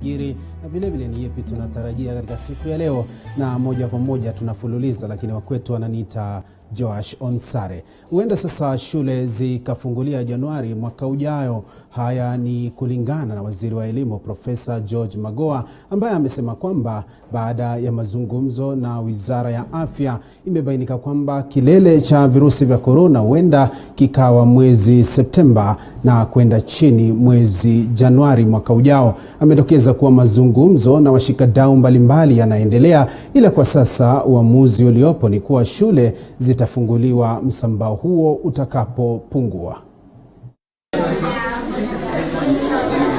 yanayojiri na vile vile ni yepi tunatarajia katika siku ya leo, na moja kwa moja tunafululiza, lakini wakwetu wananiita Joash Onsare. Huenda sasa shule zikafungulia Januari mwaka ujao. Haya ni kulingana na waziri wa elimu Profesa George Magoha, ambaye amesema kwamba baada ya mazungumzo na wizara ya afya imebainika kwamba kilele cha virusi vya korona huenda kikawa mwezi Septemba na kwenda chini mwezi Januari mwaka ujao. Amedokeza kuwa mazungumzo na washikadau mbalimbali yanaendelea, ila kwa sasa uamuzi uliopo ni kuwa shule zitafunguliwa msambao huo utakapopungua.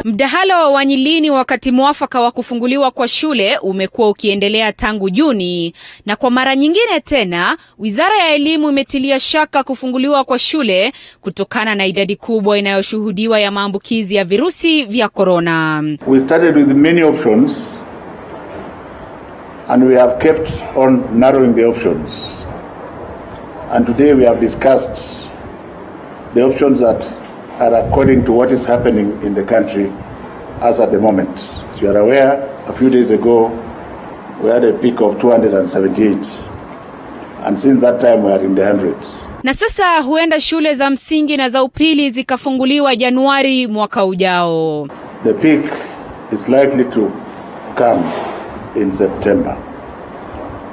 Mdahalo wa Nyilini wakati mwafaka wa kufunguliwa kwa shule umekuwa ukiendelea tangu Juni, na kwa mara nyingine tena Wizara ya Elimu imetilia shaka kufunguliwa kwa shule kutokana na idadi kubwa inayoshuhudiwa ya maambukizi ya virusi vya korona. We started with many options and we have kept on narrowing the options. And today we have discussed the options that are according to what is happening in the country as at the moment. As you are aware, a few days ago we had a peak of 278, and since that time we are in the hundreds. Na sasa huenda shule za msingi na za upili zikafunguliwa Januari mwaka ujao. The peak is likely to come in September,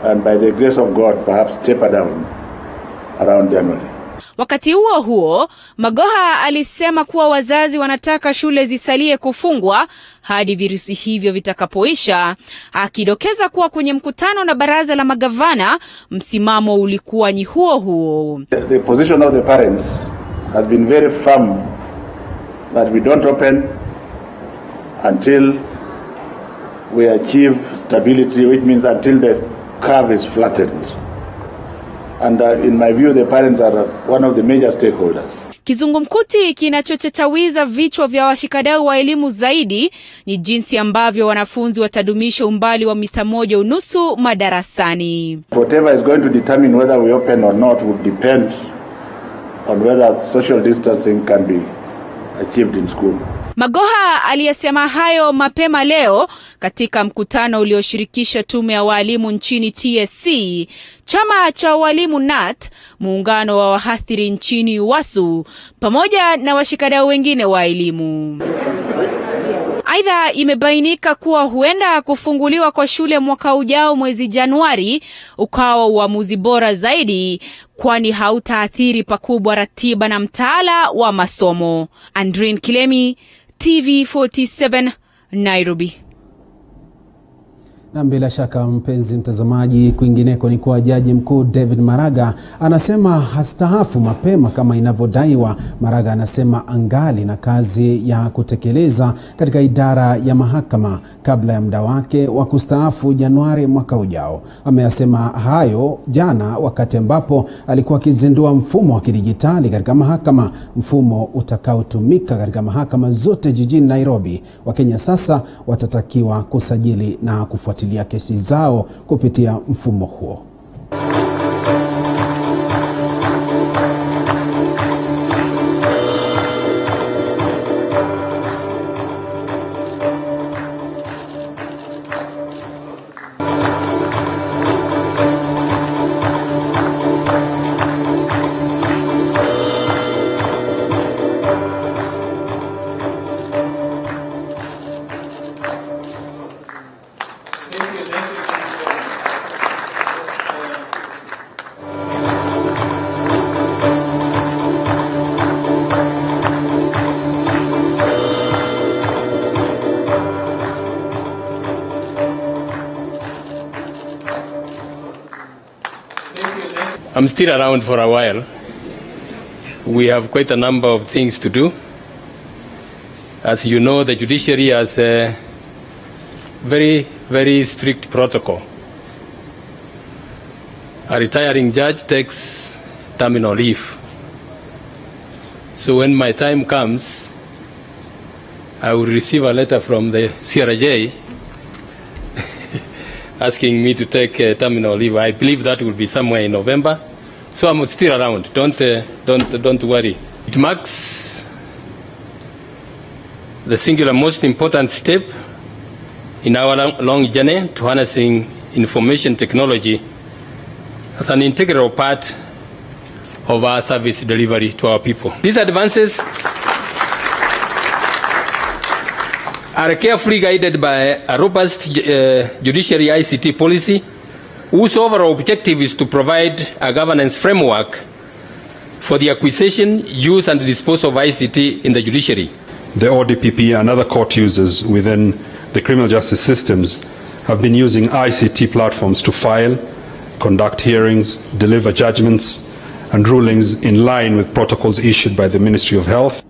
and by the grace of God perhaps taper down around January. Wakati huo huo, Magoha alisema kuwa wazazi wanataka shule zisalie kufungwa hadi virusi hivyo vitakapoisha, akidokeza kuwa kwenye mkutano na baraza la magavana msimamo ulikuwa ni huo huo. The position of the parents has been very firm that we don't open until we achieve stability, which means until the curve is flattened. And in my view, the parents are one of the major stakeholders. Kizungumkuti kinachochachawiza vichwa vya washikadau wa elimu zaidi ni jinsi ambavyo wanafunzi watadumisha umbali wa mita 1.5 madarasani. Whatever is going to determine whether we open or not would depend on whether social distancing can be achieved in school. Magoha aliyesema hayo mapema leo katika mkutano ulioshirikisha tume ya walimu nchini TSC, chama cha walimu NAT, muungano wa wahathiri nchini WASU, pamoja na washikadau wengine wa elimu. Aidha, imebainika kuwa huenda kufunguliwa kwa shule mwaka ujao mwezi Januari ukawa uamuzi bora zaidi, kwani hautaathiri pakubwa ratiba na mtaala wa masomo. Andrin Kilemi, TV47, Nairobi. Na bila shaka mpenzi mtazamaji, kwingineko ni kwa Jaji Mkuu David Maraga anasema hastaafu mapema kama inavyodaiwa. Maraga anasema angali na kazi ya kutekeleza katika idara ya mahakama kabla ya muda wake wa kustaafu Januari mwaka ujao. Ameyasema hayo jana wakati ambapo alikuwa akizindua mfumo wa kidijitali katika mahakama, mfumo utakaotumika katika mahakama zote jijini Nairobi. Wakenya sasa watatakiwa kusajili na kufuatilia kesi zao kupitia mfumo huo. I'm still around for a while. We have quite a number of things to do. As you know, the judiciary has a very, very strict protocol. A retiring judge takes terminal leave. So when my time comes, I will receive a letter from the CRJ asking me to take terminal leave. I believe that will be somewhere in November. So I'm still around. Don't worry. It marks the singular most important step in our long journey to harnessing information technology as an integral part of our service delivery to our people. These advances are carefully guided by a robust judiciary ICT policy, whose overall objective is to provide a governance framework for the acquisition, use and disposal of ICT in the judiciary. The ODPP and other court users within the criminal justice systems have been using ICT platforms to file, conduct hearings, deliver judgments and rulings in line with protocols issued by the Ministry of Health.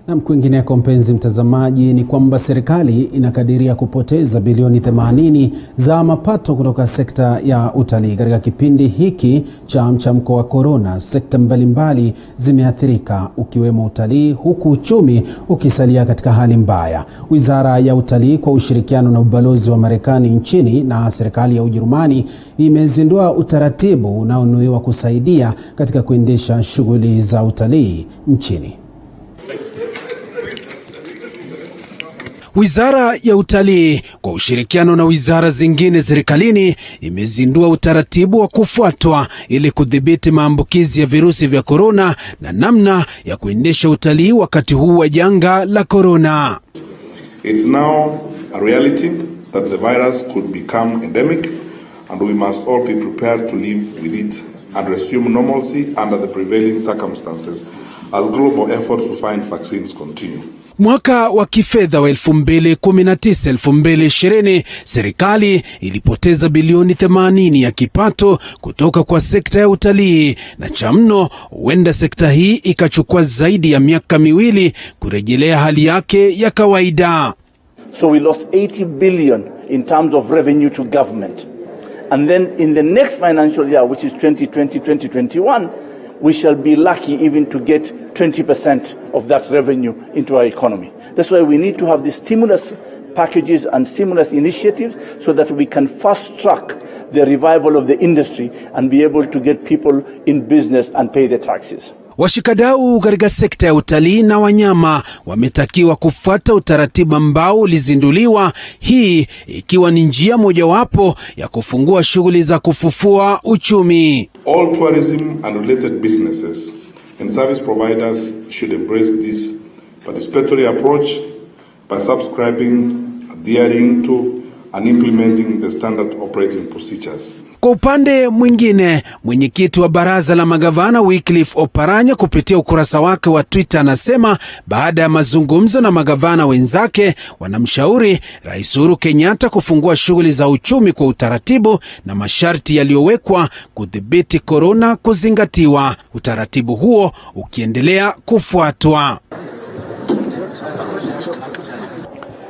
Na kwingineko, mpenzi mtazamaji, ni kwamba serikali inakadiria kupoteza bilioni 80 za mapato kutoka sekta ya utalii katika kipindi hiki cha mchamko wa korona. Sekta mbalimbali zimeathirika ukiwemo utalii, huku uchumi ukisalia katika hali mbaya. Wizara ya Utalii kwa ushirikiano na ubalozi wa Marekani nchini na serikali ya Ujerumani imezindua utaratibu unaonuiwa kusaidia katika kuendesha shughuli za utalii nchini. Wizara ya Utalii kwa ushirikiano na wizara zingine serikalini imezindua utaratibu wa kufuatwa ili kudhibiti maambukizi ya virusi vya korona na namna ya kuendesha utalii wakati huu wa janga la korona. It's now a reality that the virus could become endemic and we must all be prepared to live with it and resume normalcy under the prevailing circumstances as global efforts to find vaccines continue. Mwaka wa kifedha wa 2019-2020 serikali ilipoteza bilioni 80 ya kipato kutoka kwa sekta ya utalii, na cha mno huenda sekta hii ikachukua zaidi ya miaka miwili kurejelea hali yake ya kawaida. So we lost 80 billion in terms of revenue to government. And then in the next financial year, which is 2020-2021, we shall be lucky even to get 20% of that revenue into our economy. That's why we need to have the stimulus packages and stimulus initiatives so that we can fast track the revival of the industry and be able to get people in business and pay the taxes. Washikadau katika sekta ya utalii na wanyama wametakiwa kufuata utaratibu ambao ulizinduliwa, hii ikiwa ni njia mojawapo ya kufungua shughuli za kufufua uchumi. All tourism and related businesses and service providers should embrace this participatory approach by subscribing, adhering to and implementing the standard operating procedures. Kwa upande mwingine, mwenyekiti wa baraza la magavana Wycliffe Oparanya kupitia ukurasa wake wa Twitter anasema baada ya mazungumzo na magavana wenzake wanamshauri Rais Uhuru Kenyatta kufungua shughuli za uchumi kwa utaratibu na masharti yaliyowekwa kudhibiti korona kuzingatiwa, utaratibu huo ukiendelea kufuatwa.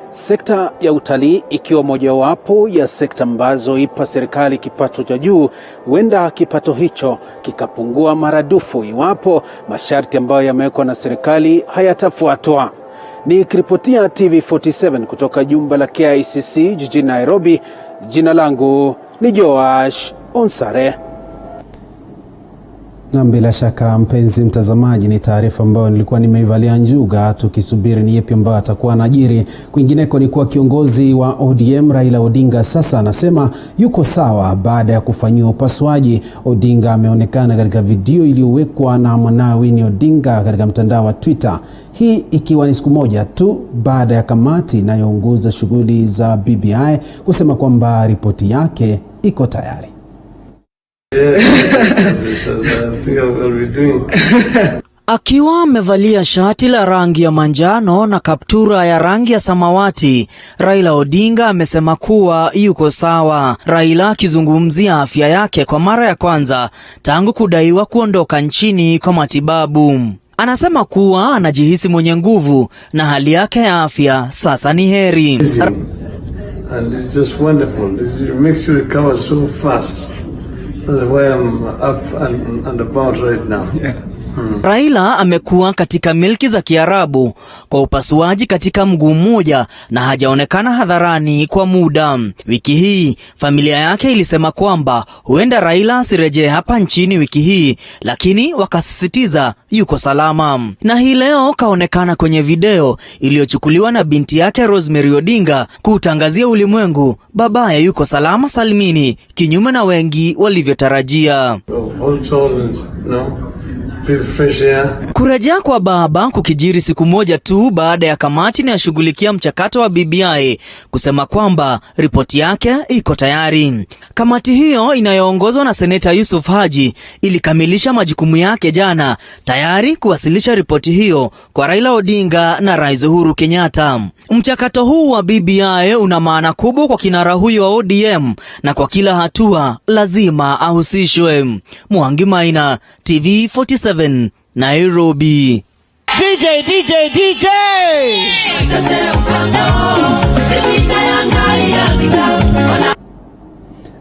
Sekta ya utalii ikiwa mojawapo ya sekta ambazo ipa serikali kipato cha juu, huenda kipato hicho kikapungua maradufu iwapo masharti ambayo yamewekwa na serikali hayatafuatwa. Nikiripotia TV47 kutoka jumba la KICC jijini Nairobi, jina langu ni Joash Onsare. Na bila shaka mpenzi mtazamaji, ni taarifa ambayo nilikuwa nimeivalia njuga tukisubiri ni yapi ambayo atakuwa anajiri. Kwingineko ni kwa kiongozi wa ODM Raila Odinga sasa anasema yuko sawa baada ya kufanyiwa upasuaji. Odinga ameonekana katika video iliyowekwa na mwanawe Winnie Odinga katika mtandao wa Twitter. Hii ikiwa ni siku moja tu baada ya kamati inayoongoza shughuli za BBI kusema kwamba ripoti yake iko tayari. Akiwa amevalia shati la rangi ya manjano na kaptura ya rangi ya samawati, Raila Odinga amesema kuwa yuko sawa. Raila akizungumzia afya yake kwa mara ya kwanza tangu kudaiwa kuondoka nchini kwa matibabu. Anasema kuwa anajihisi mwenye nguvu na hali yake ya afya sasa ni heri. And it's just wonderful. It makes you recover so fast. That's why I'm up and about right now. Raila amekuwa katika milki za Kiarabu kwa upasuaji katika mguu mmoja na hajaonekana hadharani kwa muda. Wiki hii familia yake ilisema kwamba huenda Raila asirejee hapa nchini wiki hii, lakini wakasisitiza yuko salama. Na hii leo kaonekana kwenye video iliyochukuliwa na binti yake Rosemary Odinga kutangazia ulimwengu babaye yuko salama salimini, kinyume na wengi walivyotarajia. Kurejea kwa baba kukijiri siku moja tu baada ya kamati inayoshughulikia mchakato wa BBI kusema kwamba ripoti yake iko tayari. Kamati hiyo inayoongozwa na Seneta Yusuf Haji ilikamilisha majukumu yake jana, tayari kuwasilisha ripoti hiyo kwa Raila Odinga na Rais Uhuru Kenyatta. Mchakato huu wa BBI una maana kubwa kwa kinara huyo wa ODM na kwa kila hatua lazima ahusishwe. Mwangi Maina, TV 47, Nairobi. DJ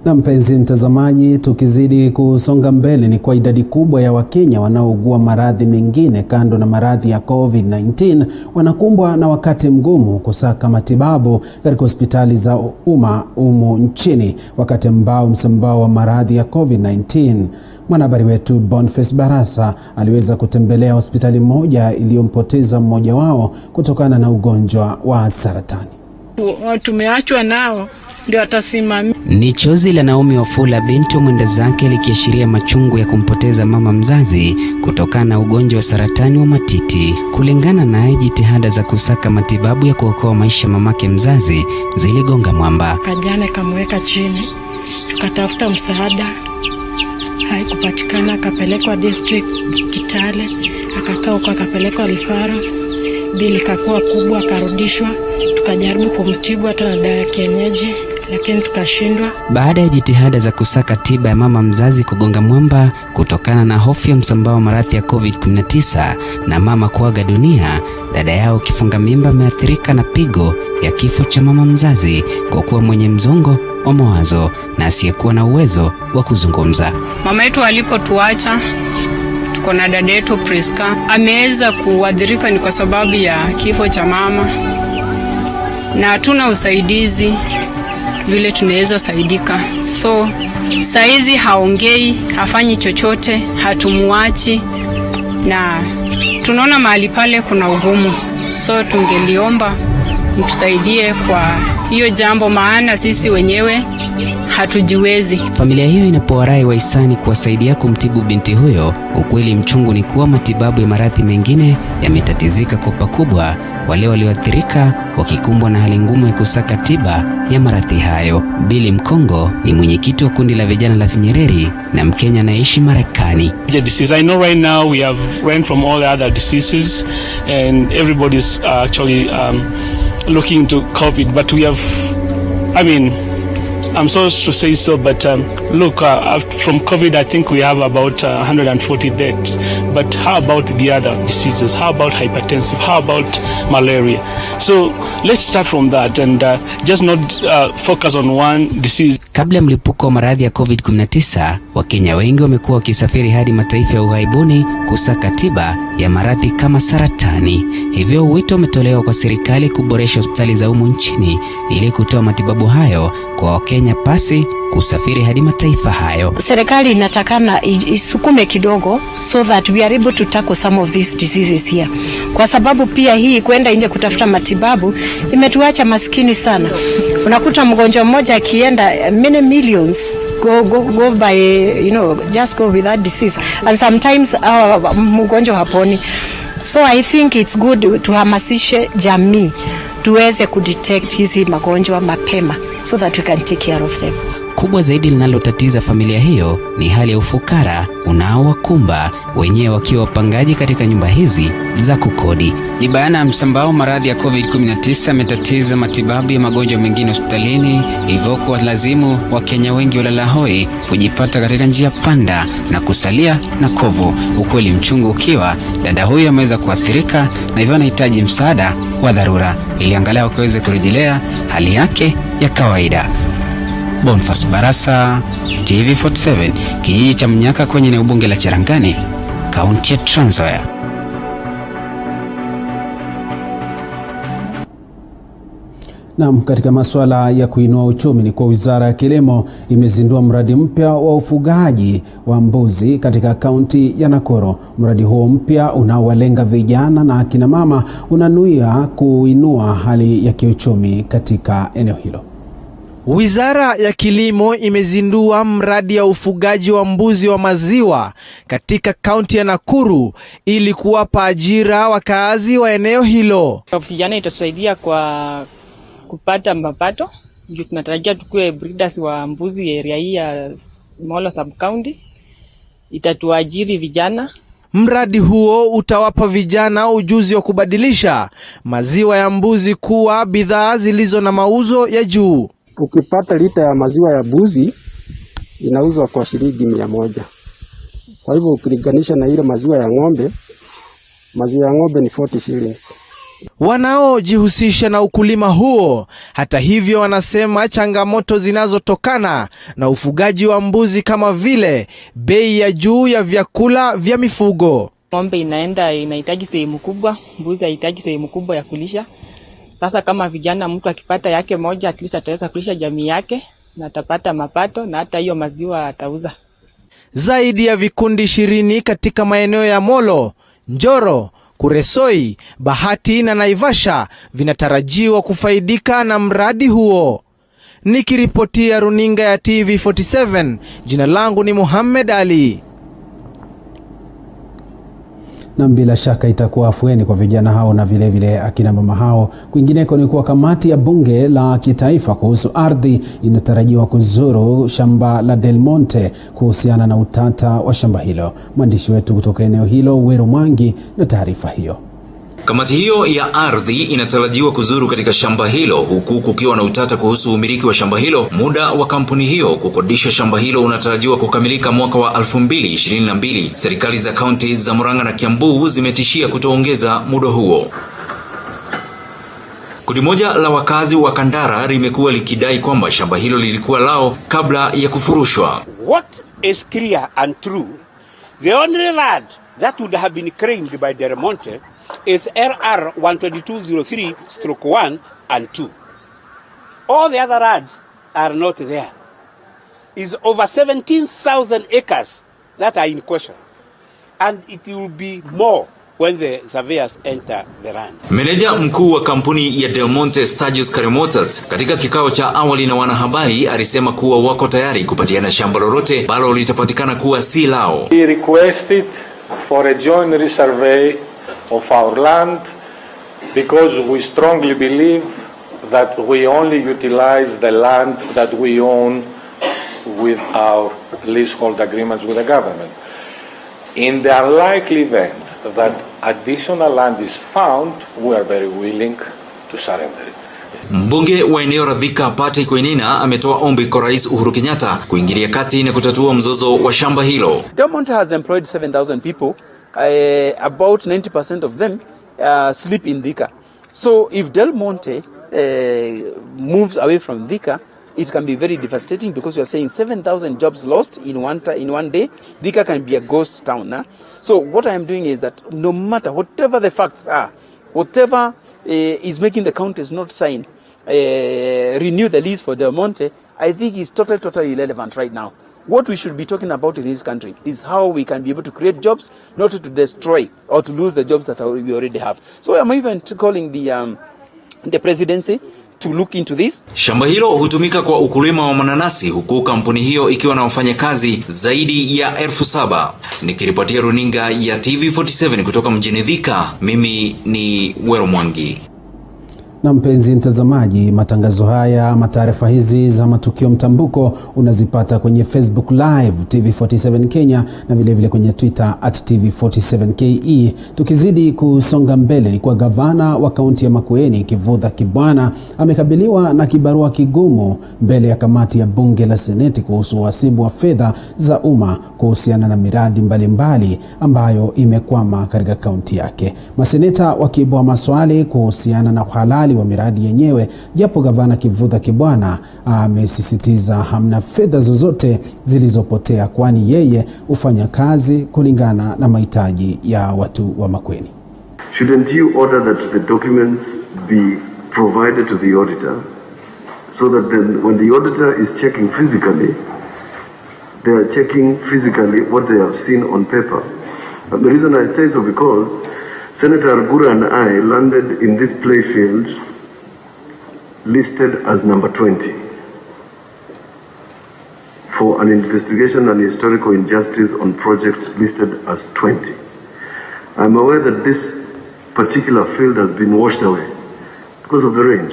Na mpenzi mtazamaji, tukizidi kusonga mbele, ni kwa idadi kubwa ya Wakenya wanaougua maradhi mengine kando na maradhi ya COVID-19 wanakumbwa na wakati mgumu kusaka matibabu katika hospitali za umma humu nchini, wakati ambao msambao wa maradhi ya COVID-19. Mwanahabari wetu Boniface Barasa aliweza kutembelea hospitali moja iliyompoteza mmoja wao kutokana na ugonjwa wa saratani. Tumeachwa nao ndio atasimamia. Ni chozi la Naomi Wafula, binti mwenda zake, likiashiria machungu ya kumpoteza mama mzazi kutokana na ugonjwa wa saratani wa matiti. Kulingana naye, jitihada za kusaka matibabu ya kuokoa maisha mamake mzazi ziligonga mwamba. Kajana kamweka chini, tukatafuta msaada, haikupatikana. Akapelekwa district Kitale, akakaa huko, akapelekwa Rifaro, bili kakuwa kubwa, akarudishwa. Tukajaribu kumtibu hata na dawa ya kienyeji, lakini tukashindwa. Baada ya jitihada za kusaka tiba ya mama mzazi kugonga mwamba kutokana na hofu ya msambao wa maradhi ya COVID-19 na mama kuaga dunia, dada yao kifunga mimba ameathirika na pigo ya kifo cha mama mzazi kwa kuwa mwenye mzongo wa mawazo na asiyekuwa na uwezo wa kuzungumza. Mama yetu alipotuacha, tuko na dada yetu Priska, ameweza kuadhirika ni kwa sababu ya kifo cha mama, na hatuna usaidizi vile tunaweza saidika. So saizi haongei, hafanyi chochote, hatumuachi, na tunaona mahali pale kuna ugumu. So tungeliomba mtusaidie kwa hiyo jambo, maana sisi wenyewe hatujiwezi. Familia hiyo inapowarai wahisani kuwasaidia kumtibu binti huyo. Ukweli mchungu ni kuwa matibabu ya maradhi mengine yametatizika kwa pakubwa, wale walioathirika wakikumbwa na hali ngumu ya kusaka tiba ya maradhi hayo. Billy Mkongo ni mwenyekiti wa kundi la vijana la Sinyereri na Mkenya anaishi Marekani. The disease, I know right now we have went from all the other diseases and everybody's actually looking to COVID, but we have, I'm sorry to say so, but look, from COVID, I think we have about 140 deaths. But how about the other diseases? How about hypertension? How about malaria? So let's start from that and just not focus on one disease. Kabla ya mlipuko wa maradhi ya COVID-19, Wakenya wengi wamekuwa wakisafiri hadi mataifa ya ughaibuni kusaka tiba ya maradhi kama saratani. Hivyo wito umetolewa kwa serikali kuboresha hospitali za humu nchini ili kutoa matibabu hayo kwa Wakenya pasi kusafiri hadi mataifa hayo. Serikali inatakana isukume kidogo so that we are able to tackle some of these diseases here. Kwa sababu pia hii kwenda nje kutafuta matibabu imetuacha maskini sana. Unakuta mgonjwa mmoja akienda, many millions go by, just go with that disease, and sometimes mgonjwa haponi. So I think it's good tuhamasishe jamii tuweze kudetect hizi magonjwa mapema so that we can take care of them. Kubwa zaidi linalotatiza familia hiyo ni hali ya ufukara unaowakumba, wenyewe wakiwa wapangaji katika nyumba hizi za kukodi. Ni bayana msambao maradhi ya COVID-19 ametatiza matibabu ya magonjwa mengine hospitalini, hivyo kwa lazimu Wakenya wengi walala hoi kujipata katika njia panda na kusalia na kovu. Ukweli mchungu ukiwa dada huyu ameweza kuathirika na hivyo anahitaji msaada wa dharura ili angalau kuweze kurejelea hali yake ya kawaida. Boniface Barasa, TV 47, kijiji cha Mnyaka kwenye eneo bunge la Cherangani, kaunti ya Trans Nzoia. Naam, katika masuala ya kuinua uchumi ni kwa Wizara ya Kilimo imezindua mradi mpya wa ufugaji wa mbuzi katika kaunti ya Nakuru. Mradi huo mpya unaowalenga vijana na akina mama unanuia kuinua hali ya kiuchumi katika eneo hilo. Wizara ya Kilimo imezindua mradi ya ufugaji wa mbuzi wa maziwa katika kaunti ya Nakuru ili kuwapa ajira wakaazi wa eneo hilo. Vijana itatusaidia kwa kupata mapato. Ndio tunatarajia tukue breeders wa mbuzi area hii ya Molo sub county. Itatuajiri vijana. Mradi huo utawapa vijana ujuzi wa kubadilisha maziwa ya mbuzi kuwa bidhaa zilizo na mauzo ya juu. Ukipata lita ya maziwa ya mbuzi inauzwa kwa shilingi 100. Kwa hivyo ukilinganisha na ile maziwa ya ng'ombe ni 40 shillings. Wanaojihusisha na ukulima huo, hata hivyo, wanasema changamoto zinazotokana na ufugaji wa mbuzi kama vile bei ya juu ya vyakula vya mifugo. Ng'ombe inahitaji sehemu kubwa, mbuzi inahitaji sehemu kubwa ya kulisha. Sasa kama vijana, mtu akipata yake moja, at least ataweza kulisha jamii yake na atapata mapato na hata hiyo maziwa atauza. Zaidi ya vikundi 20 katika maeneo ya Molo, Njoro, Kuresoi, Bahati na Naivasha vinatarajiwa kufaidika na mradi huo. Nikiripotia runinga ya TV47, jina langu ni Muhammad Ali. Na bila shaka itakuwa afueni kwa vijana hao na vile vile akina mama hao. Kwingineko ni kuwa kamati ya bunge la kitaifa kuhusu ardhi inatarajiwa kuzuru shamba la Del Monte kuhusiana na utata wa shamba hilo. Mwandishi wetu kutoka eneo hilo Wero Mwangi na taarifa hiyo. Kamati hiyo ya ardhi inatarajiwa kuzuru katika shamba hilo huku kukiwa na utata kuhusu umiliki wa shamba hilo. Muda wa kampuni hiyo kukodisha shamba hilo unatarajiwa kukamilika mwaka wa 2022. Serikali za kaunti za Murang'a na Kiambu zimetishia kutoongeza muda huo. Kundi moja la wakazi wa Kandara limekuwa likidai kwamba shamba hilo lilikuwa lao kabla ya kufurushwa. What is clear and true, the only land that would have been claimed by Del Monte is RR 12203/1 and 2. All the other lands are not there. Is over 17,000 acres that are in question, and it will be more when the surveyors enter the land. Meneja mkuu wa kampuni ya Del Monte Stagios Karemotas katika kikao cha awali na wanahabari alisema kuwa wako tayari kupatiana shamba lolote balo litapatikana kuwa si lao. He requested for a joint resurvey of our land because we strongly believe that we only utilize the land that we own with our leasehold agreements with the government. In the unlikely event that additional land is found, we are very willing to surrender it. Mbunge wa eneo la Thika Patrick Wainaina ametoa ombi kwa Rais Uhuru Kenyatta kuingilia kati na kutatua mzozo wa shamba hilo. Del Monte has employed 7,000 people. About 90% of them sleep in Thika. So if Del Monte moves away from Thika, it can be very devastating because you are saying 7,000 jobs lost in one day. Thika can be a ghost town. Huh? So what I am doing is that no matter whatever the facts are, whatever is making the counties not sign, renew the lease for Del Monte, I think is totally irrelevant right now. What we should be talking about in this country is how we can be able to create jobs, not to destroy or to lose the jobs that we already have. So I'm even calling the presidency to look into this. Shamba hilo hutumika kwa ukulima wa mananasi huku kampuni hiyo ikiwa na wafanyakazi zaidi ya 7,000. Nikiripotia runinga ya TV47 kutoka mjini Thika, mimi ni Wero Mwangi. Na mpenzi mtazamaji, matangazo haya, taarifa hizi za matukio mtambuko unazipata kwenye Facebook Live TV47 Kenya na vile vile kwenye Twitter @TV47KE. Tukizidi kusonga mbele ni kwa gavana wa kaunti ya Makueni KIBWANA amekabiliwa na kibarua kigumu mbele ya kamati ya bunge la Seneti kuhusu uhasibu wa fedha za umma kuhusiana na miradi mbalimbali ambayo imekwama katika kaunti yake. Maseneta wakiibua maswali kuhusiana na uhalali uhalali wa miradi yenyewe, japo gavana KIBWANA amesisitiza hamna fedha zozote zilizopotea, kwani yeye hufanya kazi kulingana na mahitaji ya watu wa Makueni. Shouldn't you order that the documents be provided to the auditor, so that then when the auditor is checking physically, they are checking physically what they have seen on paper? And the reason I say so because Senator Gura and I landed in this playfield listed as number 20 for an investigation and historical injustice on projects listed as 20. I'm aware that this particular field has been washed away because of the rain.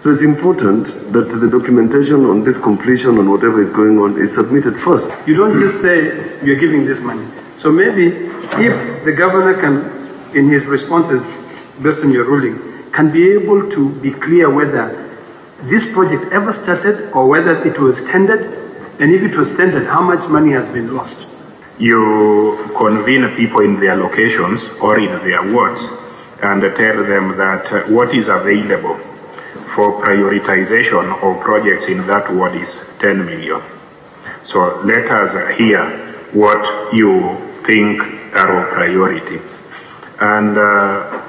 So it's important that the documentation on this completion and whatever is going on is submitted first. You don't just say you're giving this money. So maybe if the governor can, in his responses based on your ruling, can be able to be clear whether this project ever started or whether it was tendered, and if it was tendered, how much money has been lost. You convene people in their locations or in their wards and tell them that what is available for prioritization of projects in that ward is 10 million. So let us hear what you think are of priority. And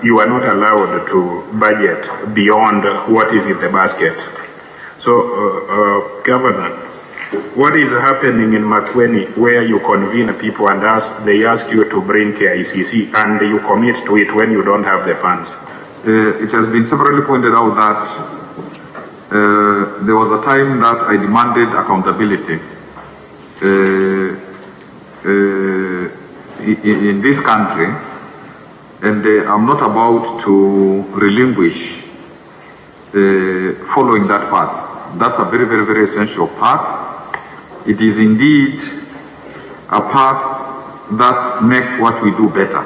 you are not allowed to budget beyond what is in the basket. So, Governor, what is happening in Makueni where you convene people and they ask you to bring KICC and you commit to it when you don't have the funds? It has been severally pointed out that there was a time that I demanded accountability in this country, and I'm not about to relinquish following that path. That's a very, very, very essential path. It is indeed a path that makes what we do better.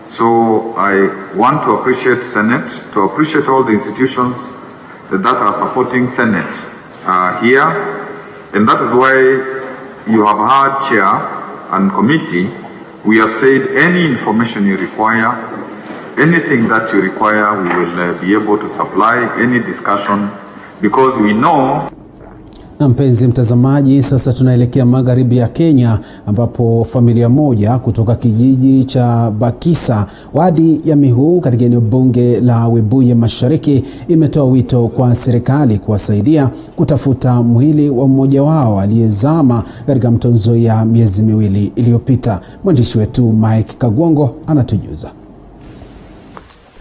So I want to appreciate Senate, to appreciate all the institutions that are supporting Senate here. And that is why you have had chair and committee. We have said any information you require, anything that you require, we will be able to supply, any discussion, because we know. Na mpenzi mtazamaji, sasa tunaelekea magharibi ya Kenya ambapo familia moja kutoka kijiji cha Bakisa wadi ya Mihu katika eneo bunge la Webuye Mashariki imetoa wito kwa serikali kuwasaidia kutafuta mwili wa mmoja wao aliyezama katika mto Nzoia miezi miwili iliyopita. Mwandishi wetu Mike Kagwongo anatujuza.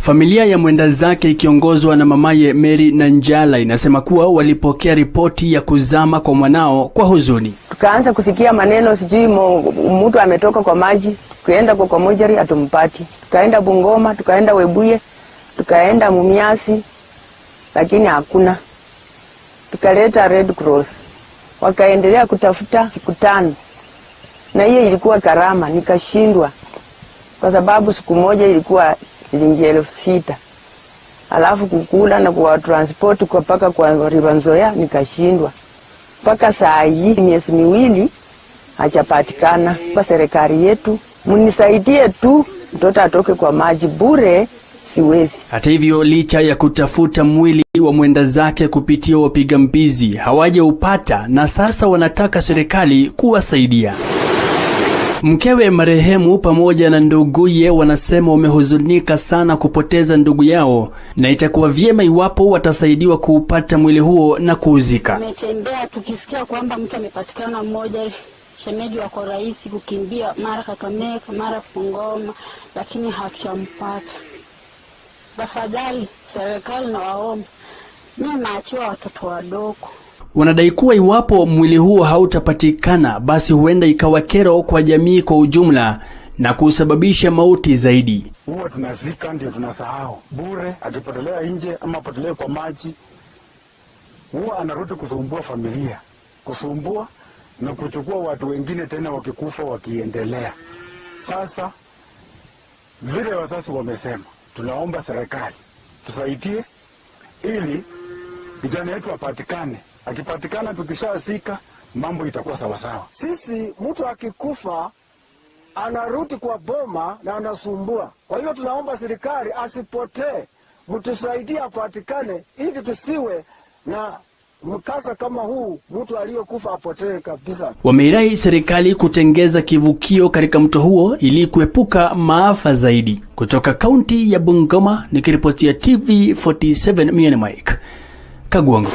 Familia ya mwenda zake ikiongozwa na mamaye Mary Nanjala inasema kuwa walipokea ripoti ya kuzama kwa mwanao kwa huzuni. Tukaanza kusikia maneno sijui mtu ametoka kwa maji, kuenda kwa mojari atumpati. Tukaenda Bungoma, tukaenda Webuye, tukaenda Mumiasi, lakini hakuna. Tukaleta Red Cross. Wakaendelea kutafuta siku 5. Na hiyo ilikuwa karama, nikashindwa. Kwa sababu siku moja ilikuwa shilingi 6,000. Alafu kukula na kuwa transport kwa paka kwa River Nzoia nikashindwa. Paka saa hii miezi miwili hajapatikana. Kwa serikali yetu munisaidie tu mtoto atoke kwa maji, bure siwezi. Hata hivyo, licha ya kutafuta mwili wa mwenda zake kupitia wapiga mbizi hawajaupata, na sasa wanataka serikali kuwasaidia. Mkewe marehemu pamoja na nduguye wanasema wamehuzunika sana kupoteza ndugu yao, na itakuwa vyema iwapo watasaidiwa kuupata mwili huo na kuuzika. Tumetembea tukisikia kwamba mtu amepatikana mmoja, shemeji wako rais kukimbia mara Kakamega mara Bungoma, lakini hatujampata. Tafadhali serikali na waomba, mimi naachiwa watoto wadogo. Wanadai kuwa iwapo mwili huo hautapatikana, basi huenda ikawa kero kwa jamii kwa ujumla na kusababisha mauti zaidi. Huwa tunazika ndio tunasahau. Bure akipotelea nje ama apotelee kwa maji, huwa anarudi kusumbua familia, kusumbua na kuchukua watu wengine tena wakikufa wakiendelea. Sasa vile wazazi wamesema, tunaomba serikali tusaidie ili kijana yetu apatikane. Akipatikana tukishazika mambo itakuwa sawa sawa. Sisi mtu akikufa anarudi kwa boma na anasumbua. Kwa hiyo tunaomba serikali asipotee. mtusaidie apatikane, ili tusiwe na mkasa kama huu, mtu aliyokufa apotee kabisa. Wameirai serikali kutengeza kivukio katika mto huo ili kuepuka maafa zaidi. Kutoka kaunti ya Bungoma nikiripotia TV47 mimi ni Mike Kagwango.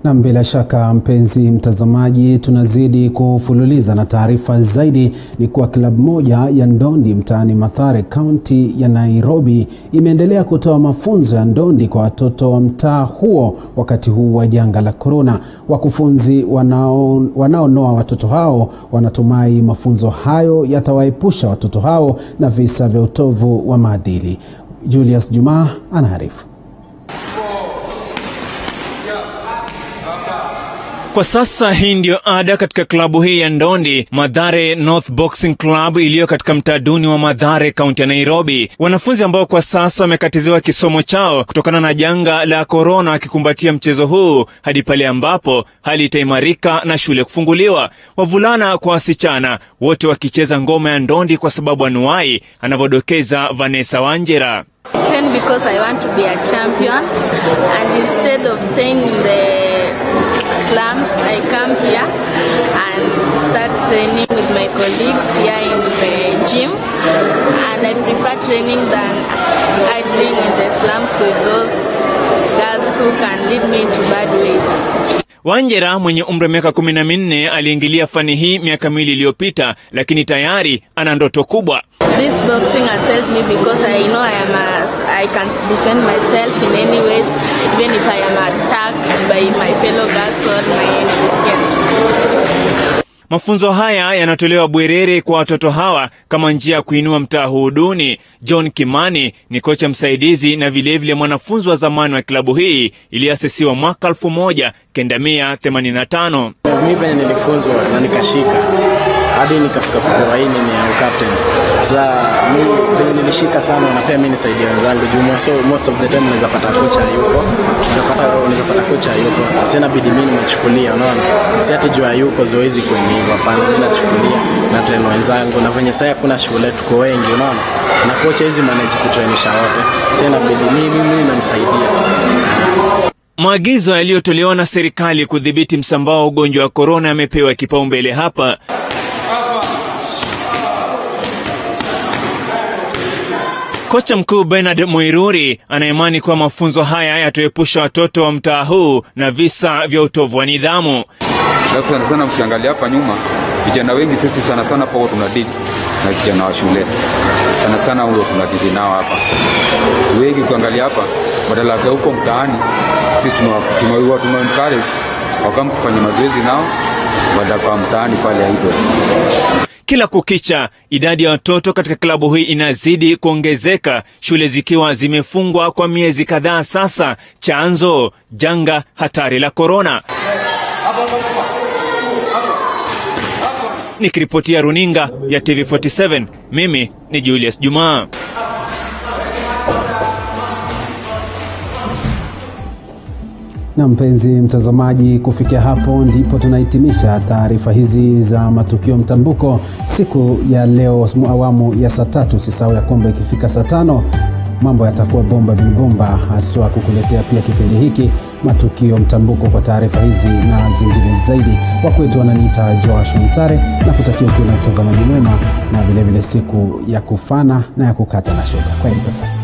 Na bila shaka mpenzi mtazamaji, tunazidi kufululiza na taarifa zaidi. Ni kuwa klabu moja ya ndondi mtaani MATHARE kaunti ya Nairobi imeendelea kutoa mafunzo ya ndondi kwa watoto wa mtaa huo wakati huu wa janga la korona. Wakufunzi wanaonoa watoto hao wanatumai mafunzo hayo yatawaepusha watoto hao na visa vya utovu wa maadili. Julius Juma anaarifu. Kwa sasa hii ndio ada katika klabu hii ya ndondi, MATHARE North Boxing Club, iliyo katika mtaa duni wa MATHARE kaunti ya Nairobi. Wanafunzi ambao kwa sasa wamekatiziwa kisomo chao kutokana na janga la korona wakikumbatia mchezo huu hadi pale ambapo hali itaimarika na shule kufunguliwa. Wavulana kwa wasichana wote wakicheza ngoma ya ndondi kwa sababu anuai, anavodokeza Vanessa Wanjera. Train because I want to be a champion, and instead of staying in the slums, I come here and start training with my colleagues here in the gym, and I prefer training than idling in the slums with those girls who can lead me to bad ways. Wanjera mwenye umri wa miaka 14 aliingilia fani hii miaka 2 iliyopita, lakini tayari ana ndoto kubwa. This boxing has helped me because I know I can defend myself in any ways, even if I am attacked by my fellow girls or my enemies. Mafunzo haya yanatolewa bwerere kwa watoto hawa kama njia ya kuinua mtaa huu duni. John Kimani ni kocha msaidizi na vilevile mwanafunzi wa zamani wa klabu hii iliyoasisiwa mwaka 1985. Mimi nilifunzwa na nikashika hadi nikafika kwa hii ni ya captain. Sasa mimi nilishika sana na pia mimi nisaidia wenzangu juu most of the time unaweza pata kocha yuko. Unaweza pata kocha yuko. Sina bidii mimi nimechukulia, unaona. Si ati juu yuko zoezi kwenye hivyo, hapana, mimi nachukulia na train wenzangu. Na venye sasa kuna shule tuko wengi, unaona. Na kocha hizi manage kutrainisha wote. Sina bidii mimi namsaidia. Maagizo yaliyotolewa na serikali kudhibiti msambao wa ugonjwa wa korona yamepewa kipaumbele hapa. Kocha mkuu Bernard Moiruri anaimani kwa mafunzo haya yataepusha watoto wa mtaa huu na visa vya utovu wa nidhamu. Sana sana mkiangalia hapa nyuma, vijana wengi sisi sana sana kwa tunadili na vijana wa shule. Sana sana wao tunadili nao hapa. Wengi kuangalia hapa badala ya huko mtaani, sisi tunamwencourage wakam kufanya mazoezi nao badala kwa mtaani pale hivyo. Kila kukicha idadi ya watoto katika klabu hii inazidi kuongezeka, shule zikiwa zimefungwa kwa miezi kadhaa sasa. Chanzo janga hatari la korona. Nikiripotia runinga ya TV47, mimi ni Julius Juma. Na mpenzi mtazamaji, kufikia hapo ndipo tunahitimisha taarifa hizi za matukio mtambuko siku ya leo, awamu ya saa 3. Usisahau ya kwamba ikifika saa 5 mambo yatakuwa bomba bin bomba, haswa kukuletea pia kipindi hiki matukio mtambuko kwa taarifa hizi na zingine zaidi. Wakwetu wananiita Joash Onsare na kutakia kuwa na mtazamaji mwema na vile vile siku ya kufana na ya kukata na shoka. Kwa heri kwa sasa.